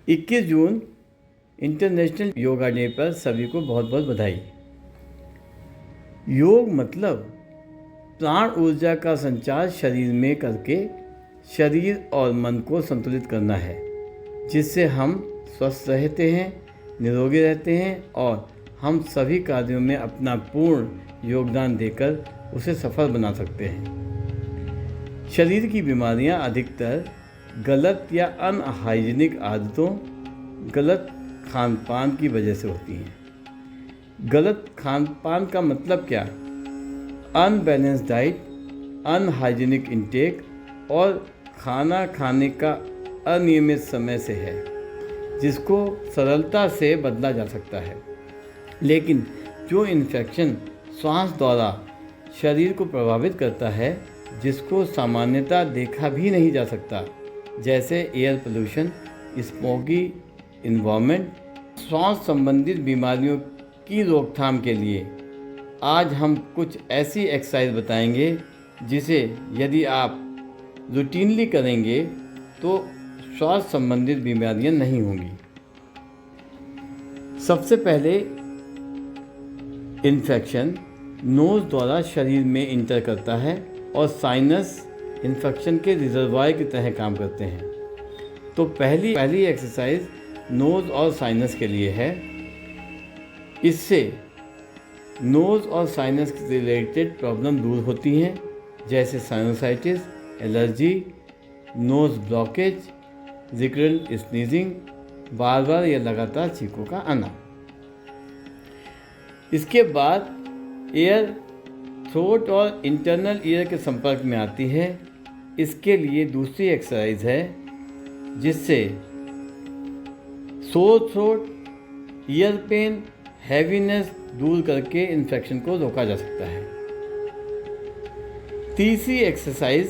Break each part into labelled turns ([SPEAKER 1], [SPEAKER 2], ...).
[SPEAKER 1] 21 जून international yoga day पर सभी को बहुत बहुत बधाई। योग मतलब प्राण ऊर्जा का संचार शरीर में करके शरीर और मन को संतुलित करना है, जिससे हम स्वस्थ रहते हैं, निरोगी रहते हैं और हम सभी कार्यों में अपना पूर्ण योगदान देकर उसे सफल बना सकते हैं। शरीर की बीमारियां अधिकतर गलत या अनहाइजीनिक आदतों, गलत खान पान की वजह से होती हैं। गलत खान पान का मतलब क्या? अनबैलेंस डाइट, अनहाइजीनिक इंटेक और खाना खाने का अनियमित समय से है, जिसको सरलता से बदला जा सकता है। लेकिन जो इन्फेक्शन श्वास द्वारा शरीर को प्रभावित करता है, जिसको सामान्यतः देखा भी नहीं जा सकता, जैसे एयर पोल्यूशन, स्मोकी इन्वायरमेंट, श्वास संबंधित बीमारियों की रोकथाम के लिए आज हम कुछ ऐसी एक्सरसाइज बताएंगे जिसे यदि आप रूटीनली करेंगे तो श्वास संबंधित बीमारियां नहीं होंगी। सबसे पहले, इन्फेक्शन नोज़ द्वारा शरीर में इंटर करता है और साइनस इन्फेक्शन के रिजर्वायर की तरह काम करते हैं। तो पहली एक्सरसाइज नोज़ और साइनस के लिए है। इससे नोज़ और साइनस से रिलेटेड प्रॉब्लम दूर होती हैं, जैसे sinusitis, allergy, nose blockage, recurrent sneezing, बार बार या लगातार छींकों का आना। इसके बाद एयर थ्रोट और इंटरनल ईयर के संपर्क में आती है। इसके लिए दूसरी एक्सरसाइज है, जिससे sore throat, year pen, heaviness दूर करके इन्फेक्शन को रोका जा सकता है। तीसरी एक्सरसाइज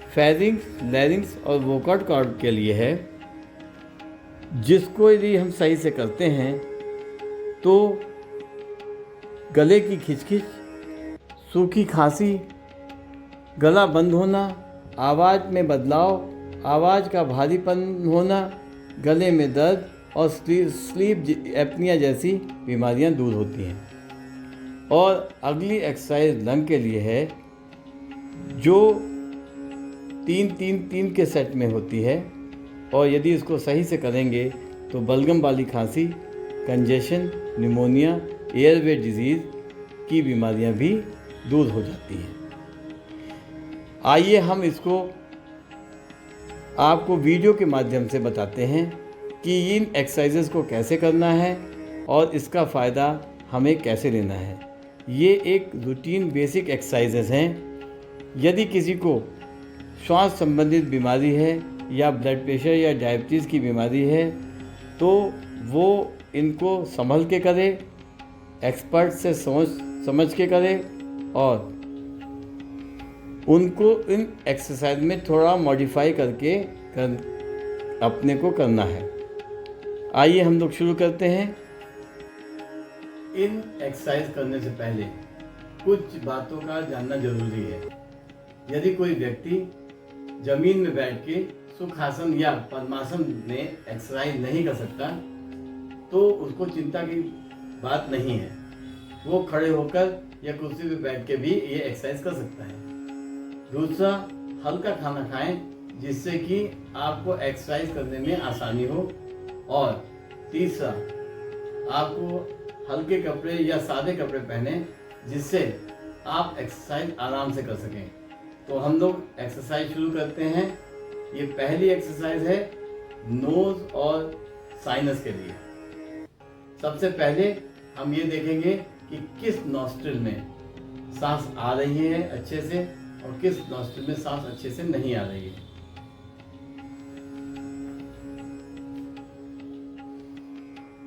[SPEAKER 1] फेरिंग्स, लैरिंग्स और वोकल कॉर्ड के लिए है, जिसको यदि हम सही से करते हैं तो गले की खिचखिच, सूखी खांसी, गला बंद होना, आवाज़ में बदलाव, आवाज़ का भारीपन होना, गले में दर्द और स्लीप एपनिया जैसी बीमारियां दूर होती हैं। और अगली एक्सरसाइज लंग के लिए है, जो 3-3-3 के सेट में होती है और यदि इसको सही से करेंगे तो बलगम वाली खांसी, कंजेशन, निमोनिया, एयरवे डिजीज़ की बीमारियां भी दूर हो जाती हैं। आइए हम इसको आपको वीडियो के माध्यम से बताते हैं कि इन एक्सरसाइजेस को कैसे करना है और इसका फ़ायदा हमें कैसे लेना है। ये एक रूटीन बेसिक एक्सरसाइजेस हैं। यदि किसी को श्वास संबंधित बीमारी है या ब्लड प्रेशर या डायबिटीज़ की बीमारी है तो वो इनको संभल के करे, एक्सपर्ट से समझ के करे और उनको इन एक्सरसाइज में थोड़ा मॉडिफाई करके अपने को करना है। आइए हम लोग शुरू करते हैं। इन एक्सरसाइज करने से पहले कुछ बातों का जानना जरूरी है। यदि कोई व्यक्ति जमीन में बैठ के सुखासन या पद्मासन में एक्सरसाइज नहीं कर सकता तो उसको चिंता की बात नहीं है। वो खड़े होकर या कुर्सी पे बैठ के भी ये एक्सरसाइज कर सकता है। दूसरा, हल्का खाना खाएं, जिससे कि आपको एक्सरसाइज करने में आसानी हो। और तीसरा, आपको हल्के कपड़े या सादे कपड़े पहने, जिससे आप एक्सरसाइज आराम से कर सकें। तो हम लोग एक्सरसाइज शुरू करते हैं। ये पहली एक्सरसाइज है नोज और साइनस के लिए। सबसे पहले हम ये देखेंगे कि किस नॉस्ट्रिल में सांस आ रही है अच्छे से और किस नॉस्ट्रिल में सांस अच्छे से नहीं आ रही है।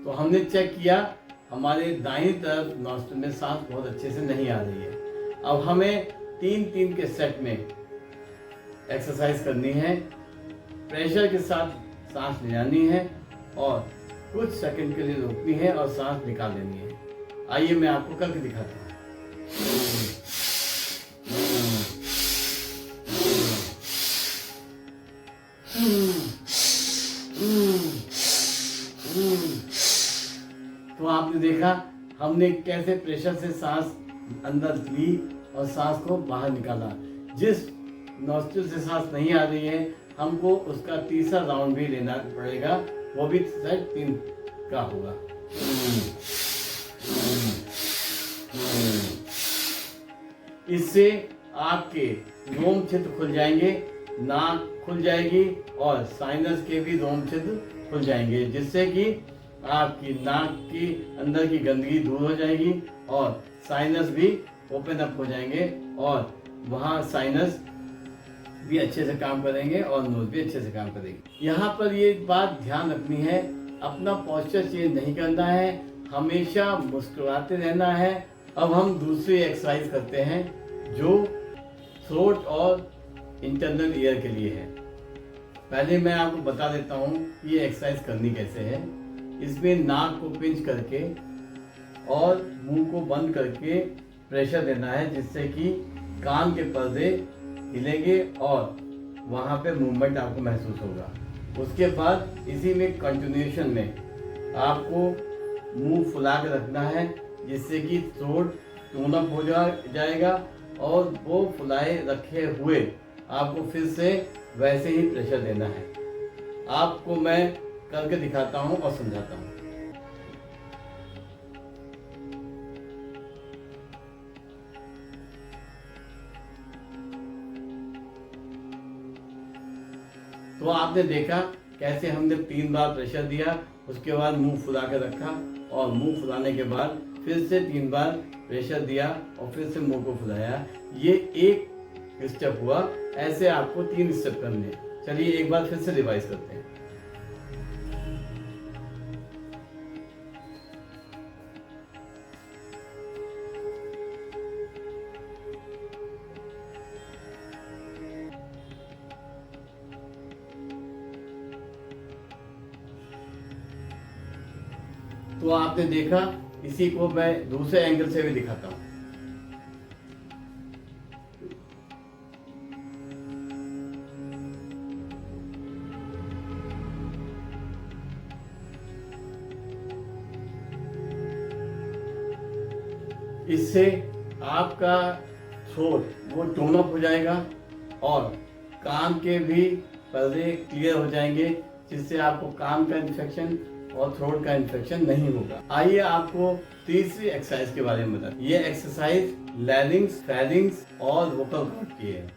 [SPEAKER 1] तो हमने चेक किया, हमारे दाईं तरफ नॉस्ट्रिल में सांस बहुत अच्छे से नहीं आ रही है। अब हमें 3-3 के सेट में एक्सरसाइज करनी है। प्रेशर के साथ सांस ले जानी है और कुछ सेकंड के लिए रोकनी है और सांस निकाल लेनी है। आइए मैं आपको करके दिखाता हूँ। आपने देखा हमने कैसे प्रेशर से सांस अंदर ली और सांस को बाहर निकाला। जिस नॉस्ट्रिल से सांस नहीं आ रही है हमको उसका तीसरा राउंड भी लेना पड़ेगा, वो भी शायद 3 का होगा। इससे आपके रोम छिद्र खुल जाएंगे, नाक खुल जाएगी और साइनस के भी रोम छिद्र खुल जाएंगे, जिससे कि आपकी नाक की अंदर की गंदगी दूर हो जाएगी और साइनस भी ओपन अप हो जाएंगे और वहाँ साइनस भी अच्छे से काम करेंगे और नोज भी अच्छे से काम करेगी। यहाँ पर ये बात ध्यान रखनी है, अपना पोस्चर चेंज नहीं करना है, हमेशा मुस्कुराते रहना है। अब हम दूसरी एक्सरसाइज करते हैं जो थ्रोट और इंटरनल ईयर के लिए है। पहले मैं आपको बता देता हूँ ये एक्सरसाइज करनी कैसे है। इसमें नाक को पिंच करके और मुंह को बंद करके प्रेशर देना है, जिससे कि कान के पर्दे हिलेंगे और वहाँ पे मूवमेंट आपको महसूस होगा। उसके बाद इसी में कंटिन्यूएशन में आपको मुंह फुला के रखना है, जिससे कि थ्रोट टोन अप हो जाएगा और वो फुलाए रखे हुए आपको फिर से वैसे ही प्रेशर देना है। आपको मैं करके दिखाता हूँ और समझाता हूँ। तो आपने देखा कैसे हमने 3 बार प्रेशर दिया, उसके बाद मुंह फुला के रखा और मुंह फुलाने के बाद फिर से 3 बार प्रेशर दिया और फिर से मुंह को फुलाया। ये एक स्टेप हुआ, ऐसे आपको 3 स्टेप करने हैं। चलिए एक बार फिर से रिवाइज करते हैं। तो आपने देखा, इसी को मैं दूसरे एंगल से भी दिखाता हूं। इससे आपका थ्रोट वो टोन अप हो जाएगा और कान के भी पर्दे क्लियर हो जाएंगे, जिससे आपको कान का इन्फेक्शन और थ्रोट का इन्फेक्शन नहीं होगा। आइए आपको तीसरी एक्सरसाइज के बारे में बताते हैं। ये एक्सरसाइज लैरिंग्स, फेरिंग्स और वोकल कॉर्ड की है।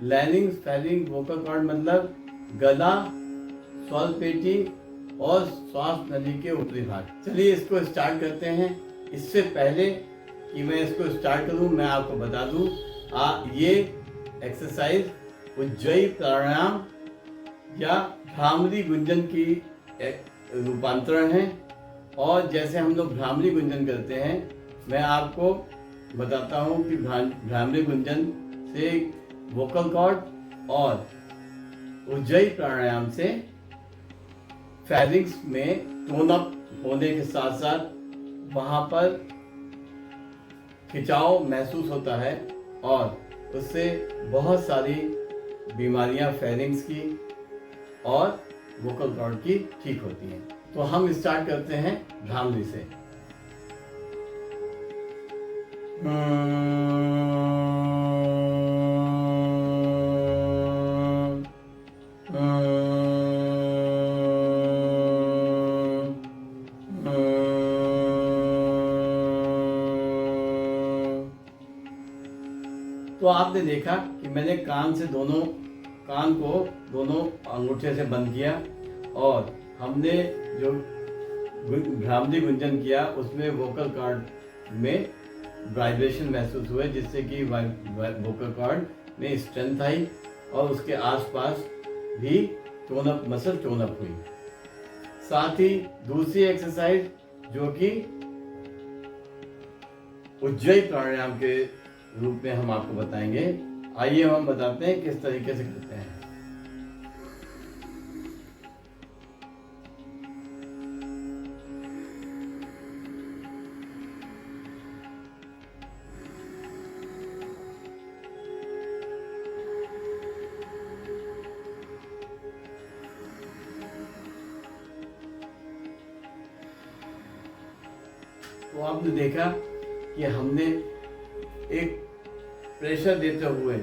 [SPEAKER 1] लैरिंग्स, फेरिंग्स, वोकल कॉर्ड मतलब गला, स्वरपेटी और श्वास नली के ऊपरी भाग। चलिए इसको स्टार्ट करते हैं। इससे पहले कि मैं इसको स्टार्ट करूं, मैं आपको बता दूं ये एक्सरसाइज उज्जयी प्राणायाम या भ्रामरी गुंजन की रूपांतरण है। और जैसे हम लोग भ्रामरी गुंजन करते हैं, मैं आपको बताता हूं कि भ्रामरी गुंजन से वोकल कॉर्ड और उज्जयी प्राणायाम से फेरिंग्स में टोन अप होने के साथ साथ वहाँ पर खिंचाव महसूस होता है और उससे बहुत सारी बीमारियां फेरिंग्स की और वोकल कॉर्ड की ठीक होती हैं। तो हम स्टार्ट करते हैं भ्रामरी से। तो आपने देखा कि मैंने कान को दोनों अंगूठे से बंद किया और हमने जो भ्रामरी गुंजन किया उसमें वोकल कॉर्ड में वाइब्रेशन महसूस हुए, जिससे कि वोकल कॉर्ड में स्ट्रेंथ आई और उसके आसपास भी tone up, muscle tone up हुई। साथ ही दूसरी एक्सरसाइज जो कि उज्जयी प्राणायाम के रूप में हम आपको बताएंगे। आइए हम बताते हैं किस तरीके से करते हैं। तो आपने देखा कि हमने एक प्रेशर देते हुए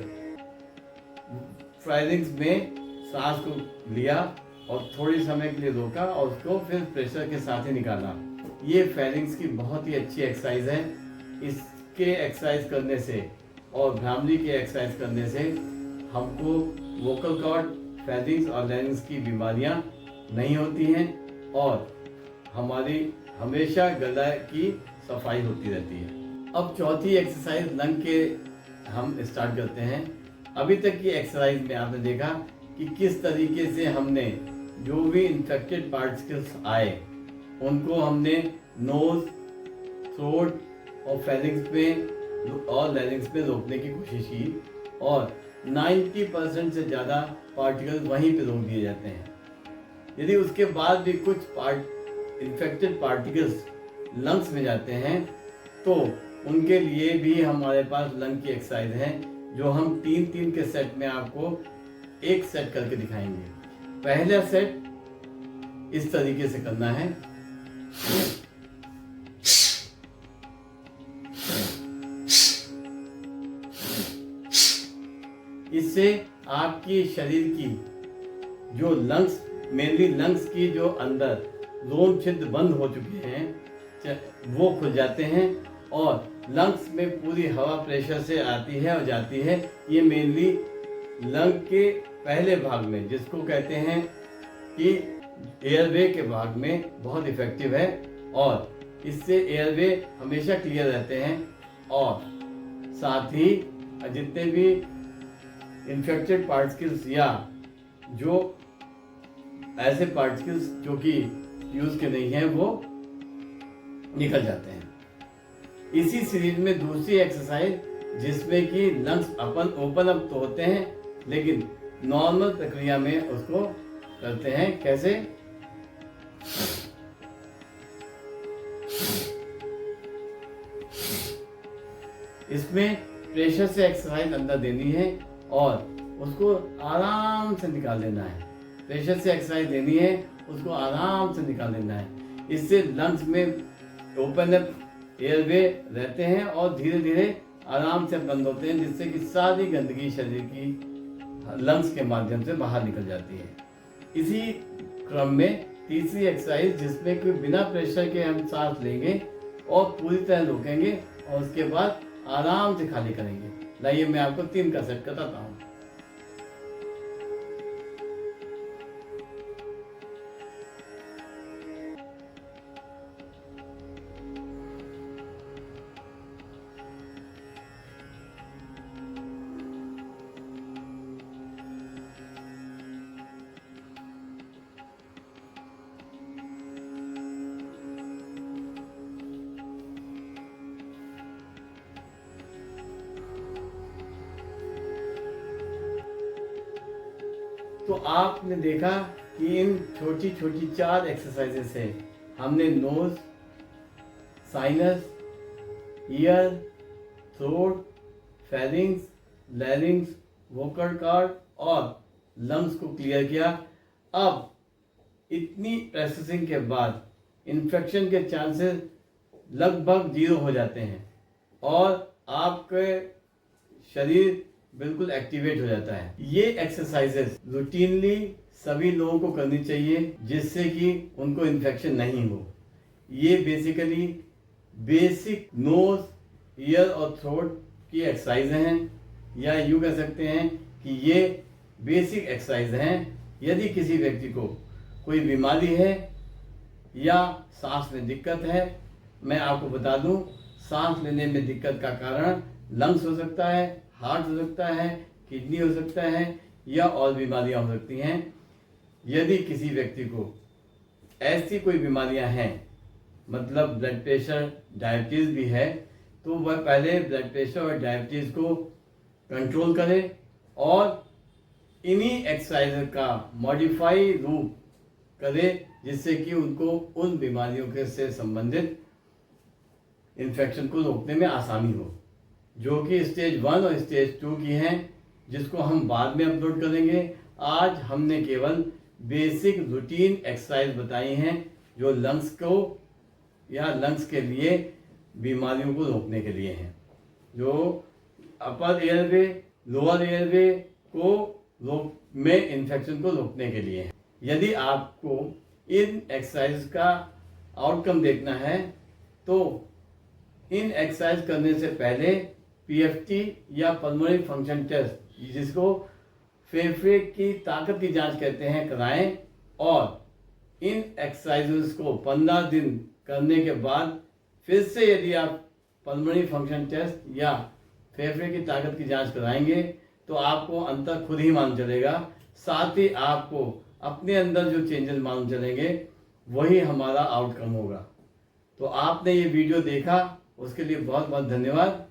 [SPEAKER 1] फायरिंग्स में सांस को लिया और थोड़ी समय के लिए रोका और उसको फिर प्रेशर के साथ ही निकाला। ये फायरिंग्स की बहुत ही अच्छी एक्सरसाइज है। इसके एक्सरसाइज करने से और भ्रामरी के एक्सरसाइज करने से हमको वोकल कॉर्ड, फायरिंग्स और लैरिंग्स की बीमारियां नहीं होती हैं और हमारी हमेशा गला की सफाई होती रहती है। अब चौथी एक्सरसाइज लंग के हम स्टार्ट करते हैं। अभी तक की एक्सरसाइज में आपने देखा कि किस तरीके से हमने जो भी इन्फेक्टेड पार्टिकल्स आए उनको हमने नोज, थ्रोट और फेरिंग्स में और लैरिंग्स में रोकने की कोशिश की और 90% से ज़्यादा पार्टिकल्स वहीं पे रोक दिए जाते हैं। यदि उसके बाद भी कुछ इन्फेक्टेड पार्टिकल्स लंग्स में जाते हैं तो उनके लिए भी हमारे पास लंग की एक्सरसाइज है जो हम 3-3 के सेट में आपको एक सेट करके दिखाएंगे। पहला सेट इस तरीके से करना है। इससे आपकी शरीर की जो लंग्स, मेनली लंग्स की जो अंदर रोम छिद्र बंद हो चुके हैं वो खुल जाते हैं और लंग्स में पूरी हवा प्रेशर से आती है और जाती है। ये मेनली लंग के पहले भाग में, जिसको कहते हैं कि एयरवे के भाग में, बहुत इफेक्टिव है और इससे एयरवे हमेशा क्लियर रहते हैं और साथ ही जितने भी इन्फेक्टेड पार्टिकल्स या जो ऐसे पार्टिकल्स जो कि यूज के नहीं हैं वो निकल जाते हैं। इसी सीरीज में दूसरी एक्सरसाइज जिसमें कि लंग्स ओपन अप तो होते हैं लेकिन नॉर्मल प्रक्रिया में उसको करते हैं। कैसे? इसमें प्रेशर से एक्सरसाइज अंदर देनी है और उसको आराम से निकाल लेना है। प्रेशर से एक्सरसाइज देनी है, उसको आराम से निकाल लेना है। इससे लंग्स में ओपन अप एयरवे रहते हैं और धीरे धीरे आराम से बंद होते हैं, जिससे कि सारी गंदगी शरीर की लंग्स के माध्यम से बाहर निकल जाती है। इसी क्रम में तीसरी एक्सरसाइज जिसमें कि बिना प्रेशर के हम सांस लेंगे और पूरी तरह रोकेंगे और उसके बाद आराम से खाली करेंगे। लाइए मैं आपको 3 का सेट बताता हूँ। तो आपने देखा कि इन छोटी छोटी 4 एक्सरसाइजेस से हमने nose, sinus, ear, throat, pharynx, larynx, vocal cord और लंग्स को क्लियर किया। अब इतनी प्रोसेसिंग के बाद इन्फेक्शन के चांसेस लगभग 0 हो जाते हैं और आपके शरीर बिल्कुल एक्टिवेट हो जाता है। ये एक्सरसाइजेस रूटीनली सभी लोगों को करनी चाहिए जिससे कि उनको इन्फेक्शन नहीं हो। ये बेसिकली बेसिक नोज, ईयर और थ्रोट की एक्सरसाइज हैं या यूँ कह सकते हैं कि ये बेसिक एक्सरसाइज हैं। यदि किसी व्यक्ति को कोई बीमारी है या सांस में दिक्कत है, मैं आपको बता दूं, सांस लेने में दिक्कत का कारण लंग्स हो सकता है, हार्ट हो सकता है, किडनी हो सकता है या और बीमारियां हो सकती हैं। यदि किसी व्यक्ति को ऐसी कोई बीमारियां हैं, मतलब ब्लड प्रेशर, डायबिटीज़ भी है, तो वह पहले ब्लड प्रेशर और डायबिटीज़ को कंट्रोल करे और इन्हीं एक्सरसाइज का मॉडिफाई रूप करे जिससे कि उनको उन बीमारियों के से संबंधित इन्फेक्शन को रोकने में आसानी हो, जो कि स्टेज 1 और स्टेज 2 की हैं, जिसको हम बाद में अपलोड करेंगे। आज हमने केवल बेसिक रूटीन एक्सरसाइज बताई हैं जो लंग्स को या लंग्स के लिए बीमारियों को रोकने के लिए हैं, जो अपर एयरवे लोअर एयरवे को में इन्फेक्शन को रोकने के लिए हैं। यदि आपको इन एक्सरसाइज का आउटकम देखना है तो इन एक्सरसाइज करने से पहले पीएफटी या पल्मोनरी फंक्शन टेस्ट, जिसको फेफड़े की ताकत की जांच कहते हैं, कराएं। और इन एक्सरसाइजेस को 15 दिन करने के बाद फिर से यदि आप पल्मोनरी फंक्शन टेस्ट या फेफड़े की ताकत की जांच कराएंगे तो आपको अंतर खुद ही मालूम चलेगा। साथ ही आपको अपने अंदर जो चेंजेस मालूम चलेंगे वही हमारा आउटकम होगा। तो आपने ये वीडियो देखा, उसके लिए बहुत बहुत धन्यवाद।